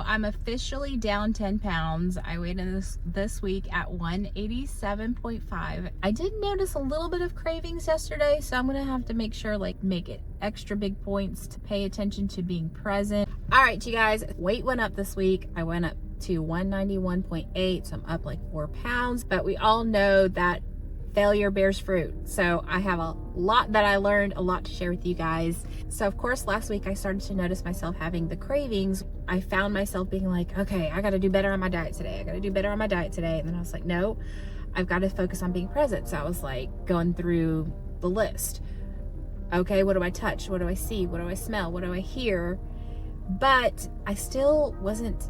So I'm officially down 10 pounds. I weighed in this week at 187.5. I did notice a little bit of cravings yesterday, so I'm gonna have to make sure, make it extra big points to pay attention to being present. All right, you guys, weight went up this week. I went up to 191.8, so I'm up like 4 pounds, but we all know that failure bears fruit. So I have a lot that I learned, a lot to share with you guys. So of course, last week I started to notice myself having the cravings. I found myself being like, okay, I got to do better on my diet today. And then I was like, no, I've got to focus on being present. So I was like going through the list. Okay, what do I touch? What do I see? What do I smell? What do I hear? But I still wasn't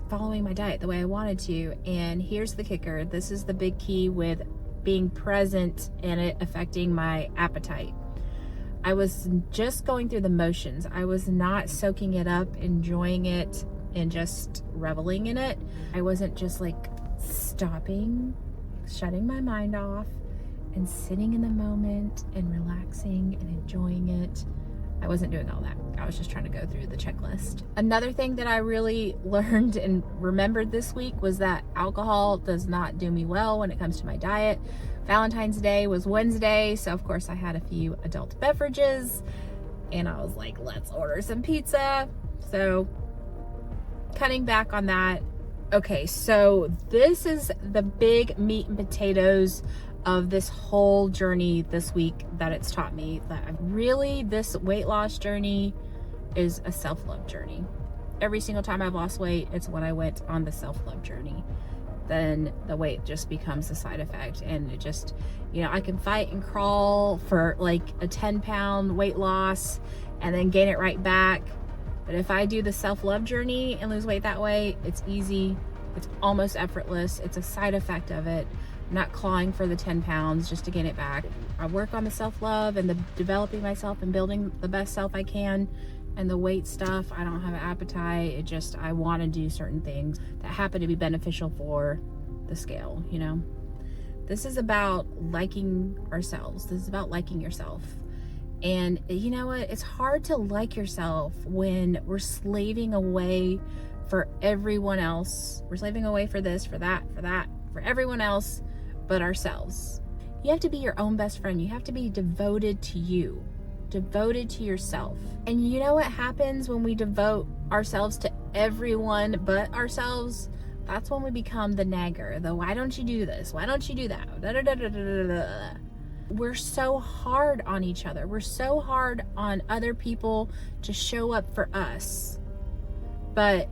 following my diet the way I wanted to. And here's the kicker. This is the big key with being present and it affecting my appetite. I was just going through the motions. I was not soaking it up, enjoying it, and just reveling in it. I wasn't just stopping, shutting my mind off, and sitting in the moment and relaxing and enjoying it. I wasn't doing all that. I was just trying to go through the checklist. Another thing that I really learned and remembered this week was that alcohol does not do me well when it comes to my diet. Valentine's Day was Wednesday, so of course I had a few adult beverages, and I was like, let's order some pizza. So cutting back on that. Okay, so this is the big meat and potatoes of this whole journey this week that it's taught me that this weight loss journey is a self-love journey. Every single time I've lost weight, it's when I went on the self-love journey. Then the weight just becomes a side effect, and it just, I can fight and crawl for like a 10-pound weight loss and then gain it right back. But if I do the self-love journey and lose weight that way, it's easy. It's almost effortless. It's a side effect of it. I'm not clawing for the 10 pounds just to gain it back. I work on the self-love and the developing myself and building the best self I can. And the weight stuff, I don't have an appetite. I want to do certain things that happen to be beneficial for the scale, This is about liking ourselves. This is about liking yourself. And you know what? It's hard to like yourself when we're slaving away for everyone else. We're slaving away for this, for that, for everyone else but ourselves. You have to be your own best friend. You have to be devoted to you. Devoted to yourself. And you know what happens when we devote ourselves to everyone but ourselves? That's when we become the nagger, the why don't you do this? Why don't you do that? Da, da, da, da, da, da, da. We're so hard on each other. We're so hard on other people to show up for us. But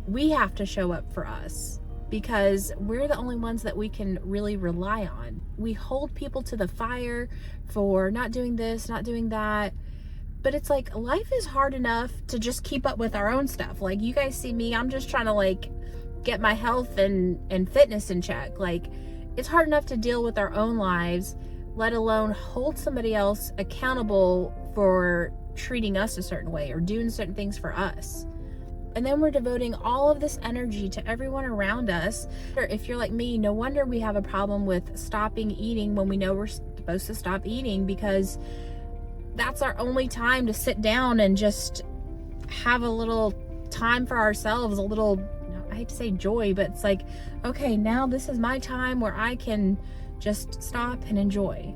we have to show up for us because we're the only ones that we can really rely on. We hold people to the fire for not doing this, not doing that. But it's like life is hard enough to just keep up with our own stuff. Like you guys see me, I'm just trying to get my health and fitness in check. It's hard enough to deal with our own lives, let alone hold somebody else accountable for treating us a certain way or doing certain things for us. And then we're devoting all of this energy to everyone around us. If you're like me, no wonder we have a problem with stopping eating when we know we're supposed to stop eating, because that's our only time to sit down and just have a little time for ourselves, a little, I hate to say joy, but it's okay, now this is my time where I can just stop and enjoy.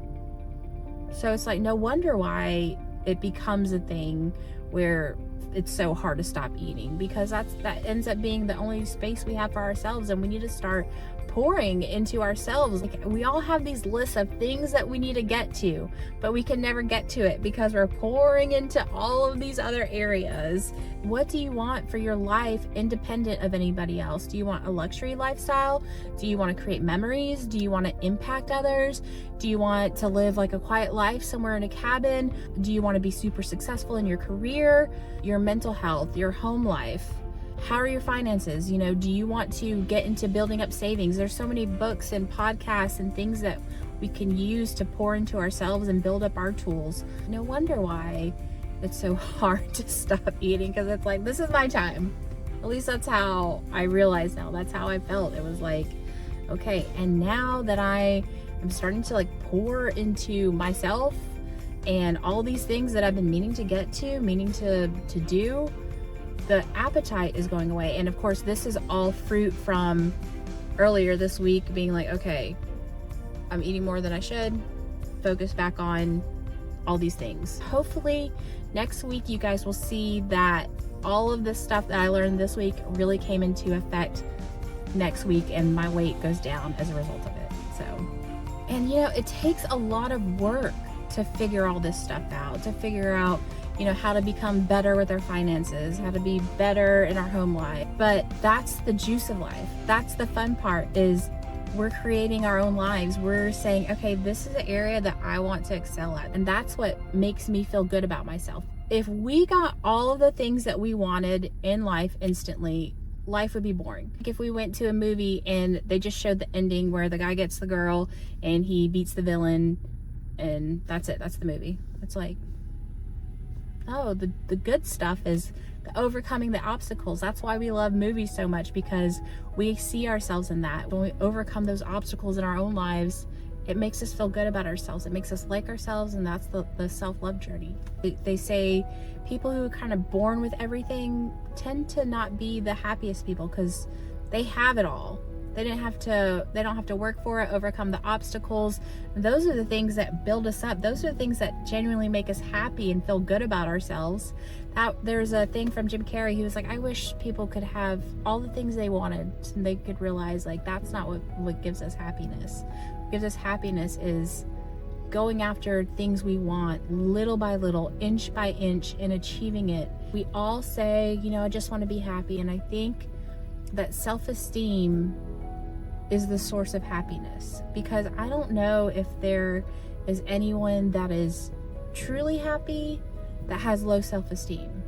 So it's no wonder why it becomes a thing where it's so hard to stop eating, because that ends up being the only space we have for ourselves, and we need to start pouring into ourselves. We all have these lists of things that we need to get to, but we can never get to it because we're pouring into all of these other areas. What do you want for your life independent of anybody else? Do you want a luxury lifestyle? Do you want to create memories? Do you want to impact others? Do you want to live a quiet life somewhere in a cabin? Do you want to be super successful in your career, your mental health, your home life? How are your finances? Do you want to get into building up savings? There's so many books and podcasts and things that we can use to pour into ourselves and build up our tools. No wonder why it's so hard to stop eating, because it's this is my time. At least that's how I realize now. That's how I felt. It was okay, and now that I am starting to pour into myself and all these things that I've been meaning to get to, meaning to do, the appetite is going away. And of course, this is all fruit from earlier this week being like, okay, I'm eating more than I should, focus back on all these things. Hopefully next week you guys will see that all of this stuff that I learned this week really came into effect next week, and my weight goes down as a result of it. So, and you know, it takes a lot of work to figure all this stuff out, to figure out, you know, how to become better with our finances, how to be better in our home life. But that's the juice of life. That's the fun part, is we're creating our own lives. We're saying, okay, this is an area that I want to excel at. And that's what makes me feel good about myself. If we got all of the things that we wanted in life instantly, life would be boring. Like if we went to a movie and they just showed the ending where the guy gets the girl and he beats the villain and that's it, that's the movie. It's like, oh, the good stuff is the overcoming the obstacles. That's why we love movies so much, because we see ourselves in that. When we overcome those obstacles in our own lives, it makes us feel good about ourselves. It makes us like ourselves, and that's the self-love journey. They say people who are kind of born with everything tend to not be the happiest people because they have it all. They don't have to work for it, overcome the obstacles. And those are the things that build us up. Those are the things that genuinely make us happy and feel good about ourselves. There's a thing from Jim Carrey. He was like, I wish people could have all the things they wanted and they could realize like that's not what gives us happiness. What gives us happiness is going after things we want little by little, inch by inch, and achieving it. We all say, you know, I just want to be happy. And I think that self-esteem is the source of happiness, because I don't know if there is anyone that is truly happy that has low self-esteem.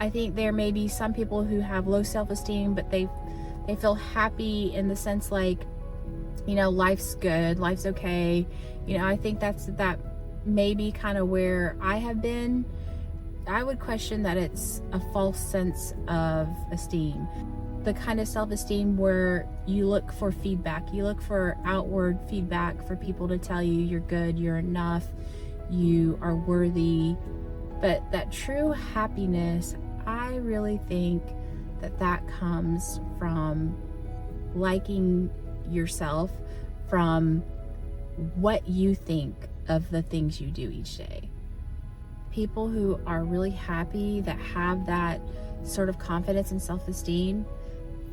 I think there may be some people who have low self-esteem, but they feel happy in the sense like, you know, life's good, life's okay. You know, I think that may be kind of where I have been. I would question that it's a false sense of esteem. The kind of self-esteem where you look for feedback, you look for outward feedback for people to tell you you're good, you're enough, you are worthy. But that true happiness, I really think that comes from liking yourself, from what you think of the things you do each day. People who are really happy, that have that sort of confidence and self-esteem,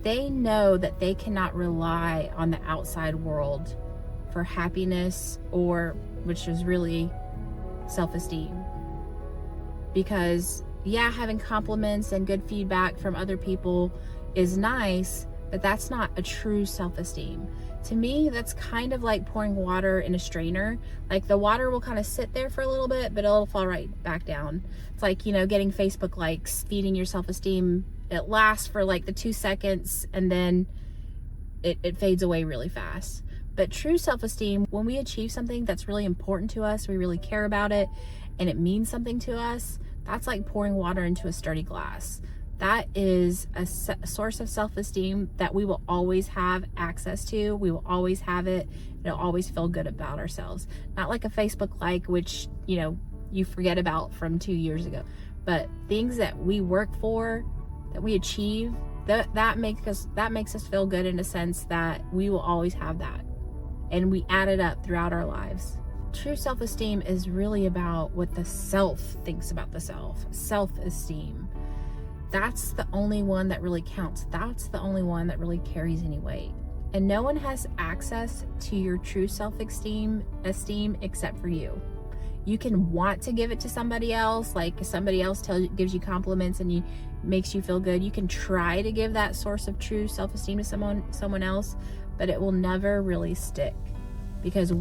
they know that they cannot rely on the outside world for happiness, or which is really self-esteem. Because yeah, having compliments and good feedback from other people is nice, but that's not a true self-esteem. To me, that's kind of like pouring water in a strainer. Like the water will kind of sit there for a little bit, but it'll fall right back down. It's like, you know, getting Facebook likes, feeding your self-esteem. It lasts for like the 2 seconds and then it fades away really fast. But true self-esteem, when we achieve something that's really important to us, we really care about it, and it means something to us, that's like pouring water into a sturdy glass. That is a source of self-esteem that we will always have access to. We will always have it. It'll always feel good about ourselves. Not like a Facebook like, which, you know, you forget about from 2 years ago. But things that we work for, that we achieve, that makes us feel good in a sense that we will always have that. And we add it up throughout our lives. True self-esteem is really about what the self thinks about the self. Self-esteem. That's the only one that really counts. That's the only one that really carries any weight. And no one has access to your true self-esteem except for you. You can want to give it to somebody else, like if somebody else gives you compliments and makes you feel good. You can try to give that source of true self-esteem to someone else, but it will never really stick, because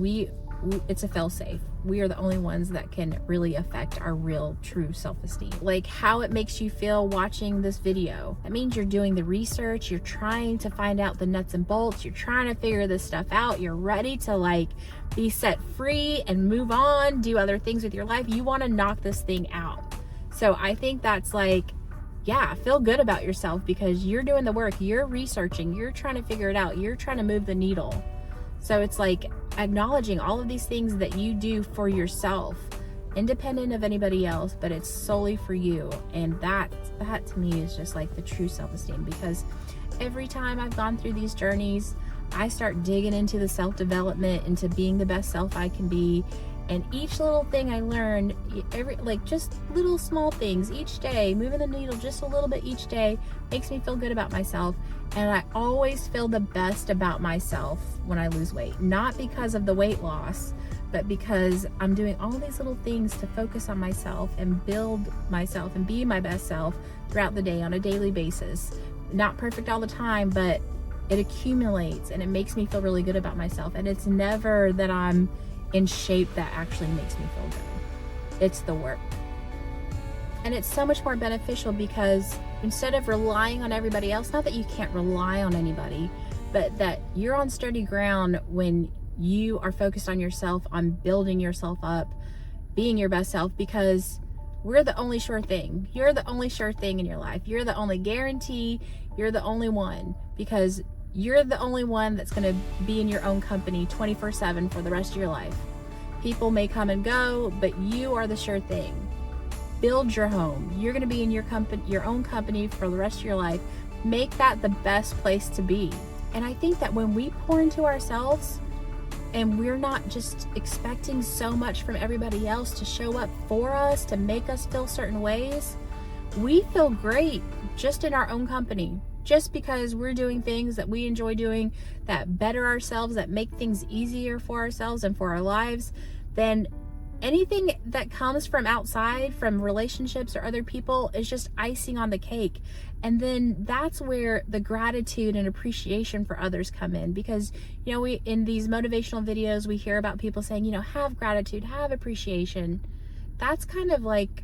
it's a fail-safe. We are the only ones that can really affect our real true self-esteem. Like how it makes you feel watching this video. That means you're doing the research, you're trying to find out the nuts and bolts, you're trying to figure this stuff out, you're ready to like be set free and move on, do other things with your life. You want to knock this thing out. So I think that's like, yeah, feel good about yourself because you're doing the work, you're researching, you're trying to figure it out, you're trying to move the needle. So it's like acknowledging all of these things that you do for yourself independent of anybody else, but it's solely for you. And that to me is just like the true self-esteem, because every time I've gone through these journeys, I start digging into the self-development, into being the best self I can be. And each little thing I learned, just little small things each day, moving the needle just a little bit each day, makes me feel good about myself. And I always feel the best about myself when I lose weight, not because of the weight loss, but because I'm doing all these little things to focus on myself and build myself and be my best self throughout the day on a daily basis. Not perfect all the time, but it accumulates and it makes me feel really good about myself. And it's never that I'm in shape that actually makes me feel good. It's the work. And it's so much more beneficial because instead of relying on everybody else, not that you can't rely on anybody, but that you're on sturdy ground when you are focused on yourself, on building yourself up, being your best self, because we're the only sure thing. You're the only sure thing in your life. You're the only guarantee. You're the only one, because you're the only one that's going to be in your own company 24/7 for the rest of your life. People may come and go, but you are the sure thing. Build your home. You're going to be in your own company for the rest of your life. Make that the best place to be. And I think that when we pour into ourselves and we're not just expecting so much from everybody else to show up for us, to make us feel certain ways, we feel great just in our own company. Just because we're doing things that we enjoy doing, that better ourselves, that make things easier for ourselves and for our lives, then anything that comes from outside, from relationships or other people, is just icing on the cake. And then that's where the gratitude and appreciation for others come in. Because, we in these motivational videos, we hear about people saying, have gratitude, have appreciation. That's kind of like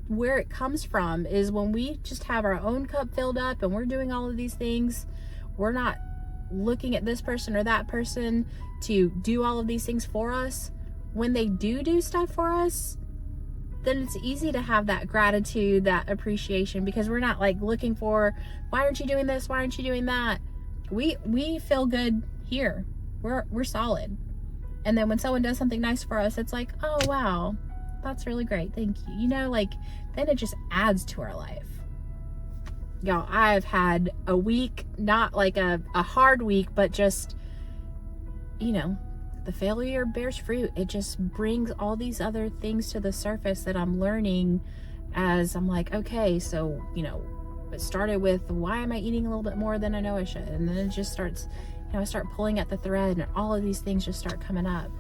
where it comes from, is when we just have our own cup filled up and we're doing all of these things. We're not looking at this person or that person to do all of these things for us. When they do stuff for us, then it's easy to have that gratitude, that appreciation, because we're not like looking for, why aren't you doing this? Why aren't you doing that? We feel good here. We're solid. And then when someone does something nice for us, it's like, oh wow, that's really great, thank you. Then it just adds to our life. Y'all, I've had a week, not like a hard week, but just, the failure bears fruit. It just brings all these other things to the surface that I'm learning as I'm like, okay, so, it started with, why am I eating a little bit more than I know I should? And then it just starts, I start pulling at the thread and all of these things just start coming up.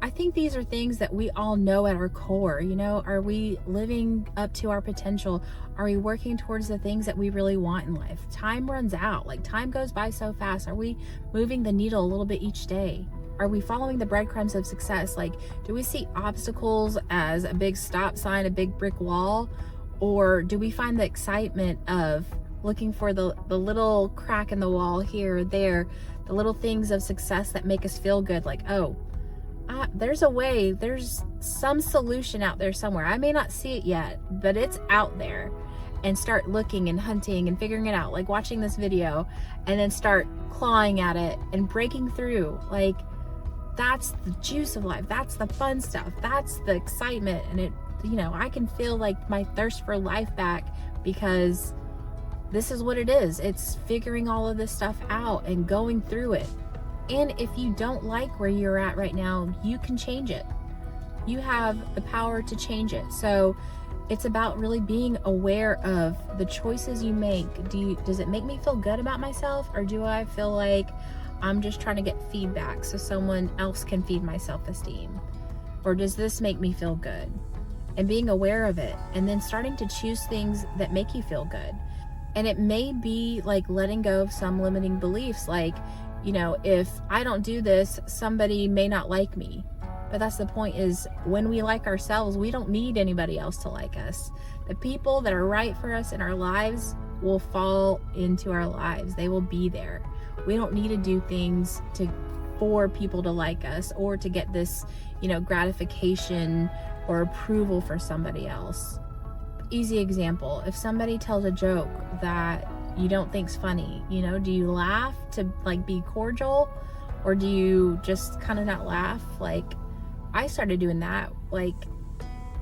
I think these are things that we all know at our core. Are we living up to our potential? Are we working towards the things that we really want in life? Time runs out. Time goes by so fast. Are we moving the needle a little bit each day? Are we following the breadcrumbs of success? Do we see obstacles as a big stop sign, a big brick wall? Or do we find the excitement of looking for the little crack in the wall here or there, the little things of success that make us feel good? There's a way, there's some solution out there somewhere. I may not see it yet, but it's out there. And start looking and hunting and figuring it out, like watching this video, and then start clawing at it and breaking through. That's the juice of life. That's the fun stuff. That's the excitement. And I can feel my thirst for life back, because this is what it is. It's figuring all of this stuff out and going through it. And if you don't like where you're at right now, you can change it. You have the power to change it. So it's about really being aware of the choices you make. Does it make me feel good about myself, or do I feel like I'm just trying to get feedback so someone else can feed my self-esteem? Or does this make me feel good? And being aware of it, and then starting to choose things that make you feel good. And it may be letting go of some limiting beliefs, if I don't do this, somebody may not like me. But that's the point, is when we like ourselves, we don't need anybody else to like us. The people that are right for us in our lives will fall into our lives. They will be there. We don't need to do things for people to like us, or to get this, gratification or approval for somebody else. Easy example, if somebody tells a joke that you don't think's funny, do you laugh to be cordial, or do you just kind of not laugh? I started doing that.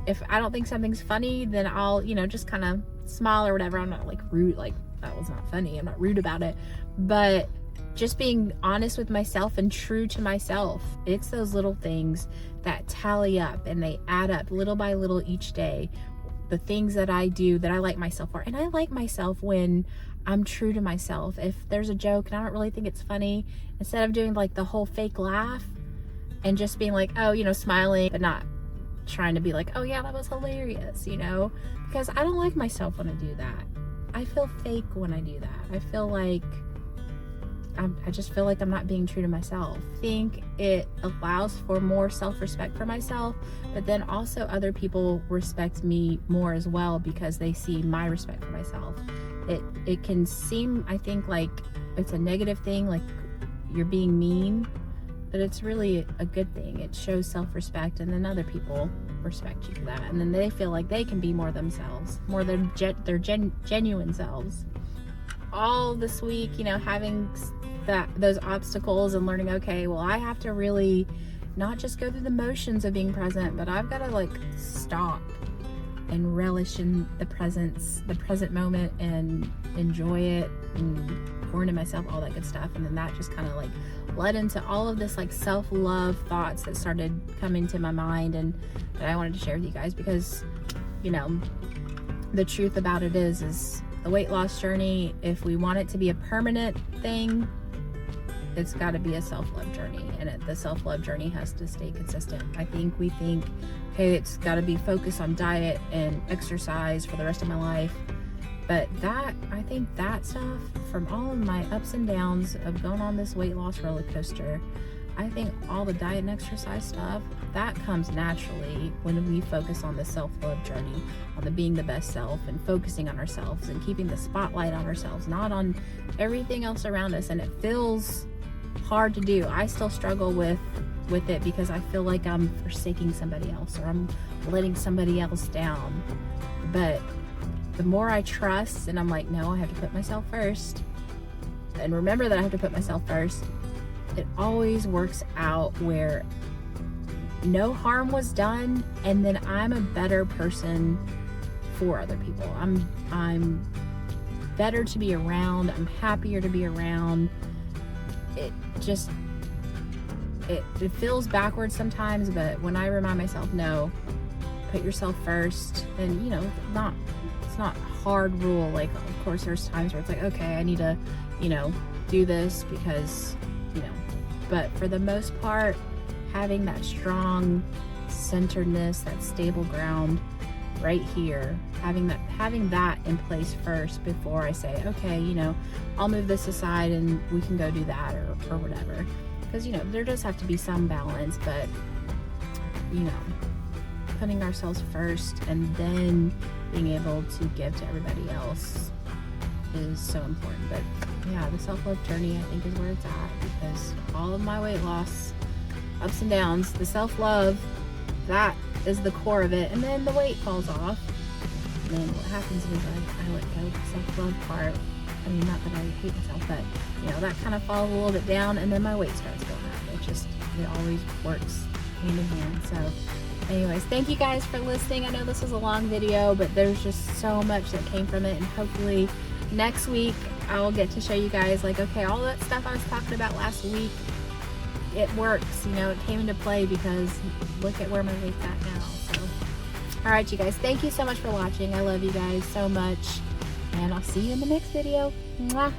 if I don't think something's funny, then I'll, you know, just kind of smile or whatever. I'm not like rude, like that was not funny. I'm not rude about it, but just being honest with myself and true to myself. It's those little things that tally up and they add up little by little each day. The things that I do that I like myself for. And I like myself when I'm true to myself. If there's a joke and I don't really think it's funny, instead of doing like the whole fake laugh and just being like, oh, you know, smiling, but not trying to be like, oh yeah, that was hilarious, you know, because I don't like myself when I do that. I feel fake when I do that. I feel like I just feel like I'm not being true to myself. I think it allows for more self-respect for myself, but then also other people respect me more as well because they see my respect for myself. It can seem, I think, like it's a negative thing, like you're being mean, but it's really a good thing. It shows self-respect, and then other people respect you for that, and then they feel like they can be more themselves, more their genuine selves. All this week, you know, having those obstacles and learning, okay, well, I have to really not just go through the motions of being present, but I've got to like stop and relish in the present moment and enjoy it and pour into myself, all that good stuff. And then that just kind of like led into all of this like self-love thoughts that started coming to my mind and that I wanted to share with you guys, because, you know, the truth about it is the weight loss journey, if we want it to be a permanent thing, it's got to be a self-love journey, and the self-love journey has to stay consistent. I think we think, hey, it's got to be focused on diet and exercise for the rest of my life, but I think that stuff, from all of my ups and downs of going on this weight loss roller coaster, I think all the diet and exercise stuff, that comes naturally when we focus on the self-love journey, on the being the best self and focusing on ourselves and keeping the spotlight on ourselves, not on everything else around us. And it feels hard to do. I still struggle with it because I feel like I'm forsaking somebody else or I'm letting somebody else down. But the more I trust and I'm like, no, I have to put myself first, and remember that I have to put myself first, it always works out where no harm was done, and then I'm a better person for other people. I'm better to be around. I'm happier to be around. It feels backwards sometimes, but when I remind myself, no, put yourself first, then, you know, it's not a hard rule. Like, of course there's times where it's like, okay, I need to, you know, do this because, you know, but for the most part, having that strong centeredness, that stable ground right here, having that in place first before I say, okay, you know, I'll move this aside and we can go do that or whatever. Because, you know, there does have to be some balance, but, you know, putting ourselves first and then being able to give to everybody else is so important. But yeah, the self-love journey, I think, is where it's at, because all of my weight loss ups and downs, the self-love, that is the core of it, and then the weight falls off, and then what happens is I let go of the self-love part. I mean, not that I hate myself, but, you know, that kind of falls a little bit down, and then my weight starts going up. It always works hand in hand. So anyways, thank you guys for listening. I know this was a long video, but there's just so much that came from it, and hopefully next week I'll get to show you guys, like, okay, all that stuff I was talking about last week, it works, you know, it came into play because look at where my weight's at now. So, all right, you guys, thank you so much for watching. I love you guys so much, and I'll see you in the next video. Mwah.